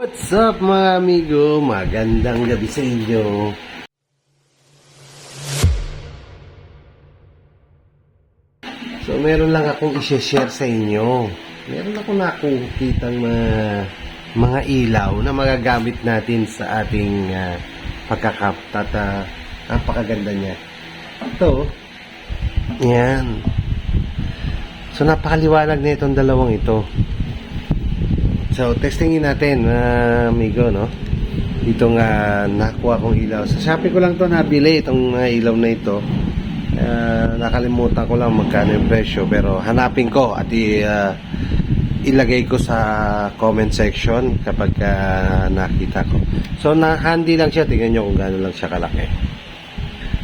What's up mga amigo? Magandang gabi sa inyo. So meron lang akong i-share sa inyo. Meron akong nakukitang mga ilaw na magagamit natin sa ating pagkakap. Napakaganda niya. Ito, yan. So napakaliwanag na itong dalawang ito. So, testingin natin, amigo, no? Itong nakuha kong ilaw. Sa Shopee ko lang to nabili, itong ilaw na ito. Nakalimutan ko lang magkano yung presyo. Pero hanapin ko at ilagay ko sa comment section kapag nakita ko. So, handy lang siya. Tingnan nyo kung gaano lang siya kalaki.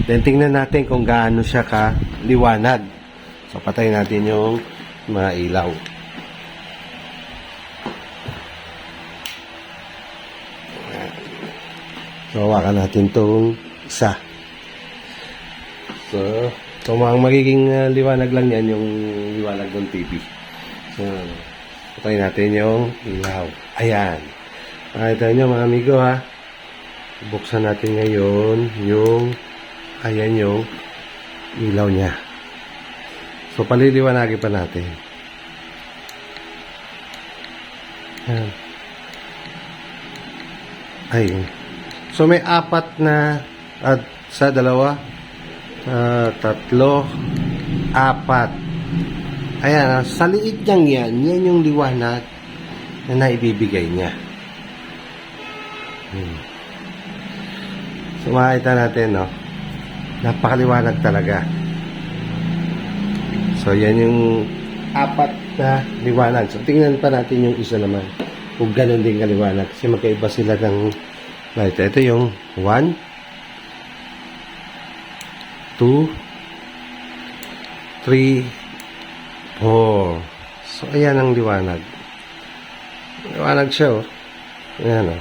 Then, tingnan natin kung gaano siya kaliwanag. So, patayin natin yung mga ilaw. So, hawakan natin itong isa. So, ang magiging liwanag lang yan, yung liwanag ng TV. So, patayin natin yung ilaw. Ayan. Makita nyo mga amigo ha. Buksan natin ngayon yung, ayan yung ilaw niya. So, paliliwanagin pa natin. Ayan. Ayun. So, may apat na sa dalawa, tatlo, apat. Ayan, sa liit niyang yan yung liwanag na naibibigay niya. So, makita natin, no? Napakaliwanag talaga. So, yan yung apat na liwanag. So, tingnan pa natin yung isa naman. Kung ganun din kaliwanag. Kasi magkaiba sila ng light. Ito yung 1, 2, 3, 4. So, ayan ang liwanag. Liwanag siya, oh. Ayan, oh.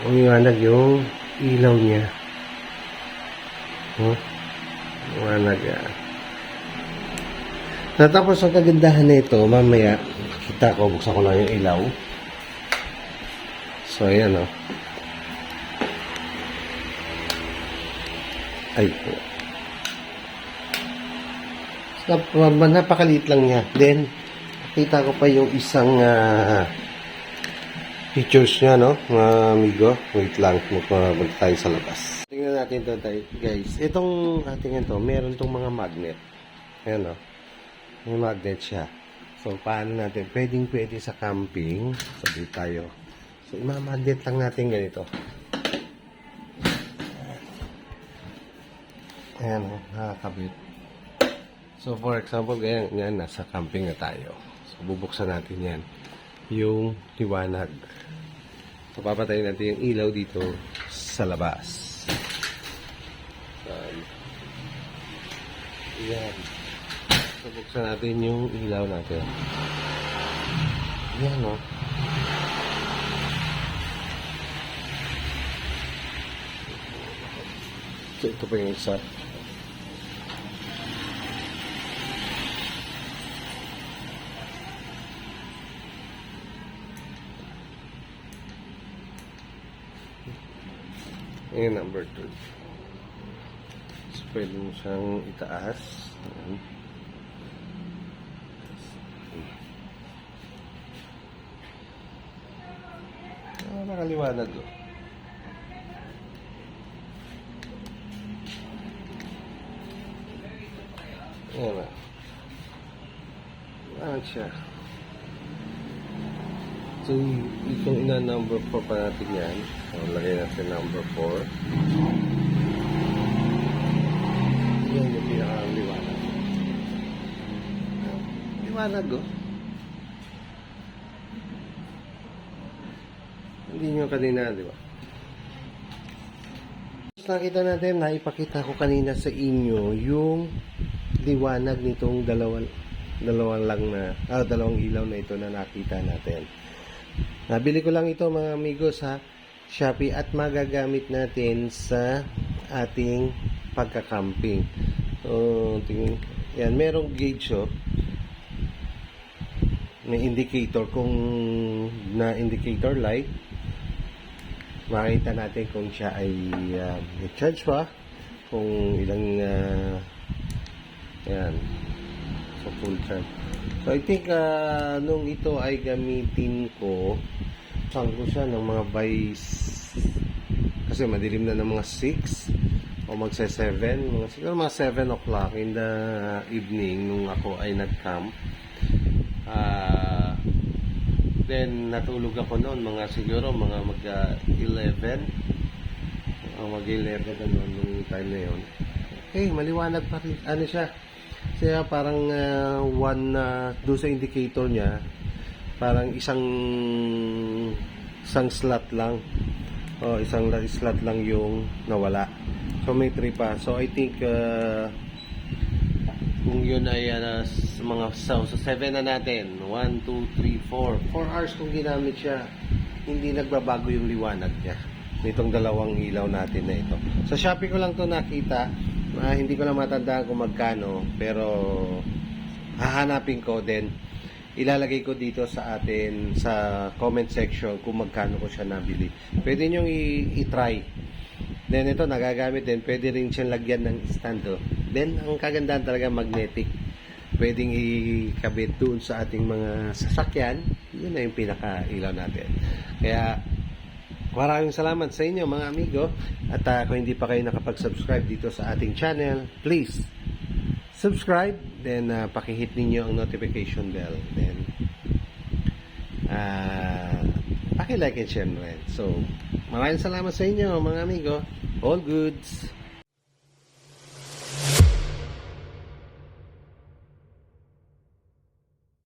Ang liwanag yung ilaw niya. Oh. Liwanag, Natapos ang kagandahan nito, mamaya, kita ko, buksan ko lang yung ilaw. So, ayan, o. Ay, so, napakaliit lang niya. Then, nakita ko pa yung isang pictures niya, no, mga amigo. Wait lang, mag tayo sa labas. Tingnan natin ito, guys. Itong ating ito, meron itong mga magnet. Ayan, o. May magnet siya. So, paano natin? Pwede sa camping. Sabi tayo. So, imamagnet lang natin ganito. Ayan, nakakabit. So, for example, ganyan, nasa camping na tayo. So, bubuksan natin yan. Yung liwanag. So, papatayin natin yung ilaw dito sa labas. Ayan. So, buksan natin yung ilaw natin. Ayan, no? So, ito pa yung isa. Ayan, number 2. So, pwede mo siyang itaas. Ayan. Nakaliwanag, oh. Ayan na. Ayan siya. So, itong ina-number 4 pa natin yan. So, lagay natin number 4. Yan yung pinaka-liwanag. Liwanag, oh. Hindi nyo kanina, di ba? Nakita natin, naipakita ko kanina sa inyo yung liwanag nitong dalawang ilaw na ito na nakita natin. Nabili ko lang ito mga amigo sa Shopee at magagamit natin sa ating pagka-camping. So, tingin, yan, merong gauge, oh. may indicator kung na indicator light, makita natin kung siya ay may charge pa, kung ilang yan, so full charge. So I think nung ito ay gamitin ko, saan ko siya ng mga by, kasi madilim na ng mga 6 o magsa 7, siguro mga 7 o'clock in the evening nung ako ay nag-camp. Then natulog ako noon siguro mga mag 11 mag 11 ganun nung time na yun. Okay, maliwanag pa rin ano siya, kaya parang doon sa indicator niya parang isang slot lang, isang slot lang yung nawala, so may 3 pa. So I think kung yun ay mga so 7 na natin, 1, 2, 3, 4 hours kung ginamit siya, hindi nagbabago yung liwanag niya nitong dalawang ilaw natin na ito. Sa Shopee ko lang to nakita, hindi ko lang matandaan kung magkano, pero hahanapin ko, then ilalagay ko dito sa atin sa comment section kung magkano ko siya nabili. Pwede nyo i-try. Then ito nagagamit din, pwede rin siyang lagyan ng stand. Then ang kagandahan talaga magnetic, pwedeng ikabit doon sa ating mga sasakyan. Yun na yung pinaka ilaw natin. Kaya maraming salamat sa inyo mga amigo. At kung hindi pa kayo nakapag-subscribe dito sa ating channel, please subscribe, then pakihit ninyo ang notification bell, then paki-like and share rin. So maraming salamat sa inyo mga amigo. All goods.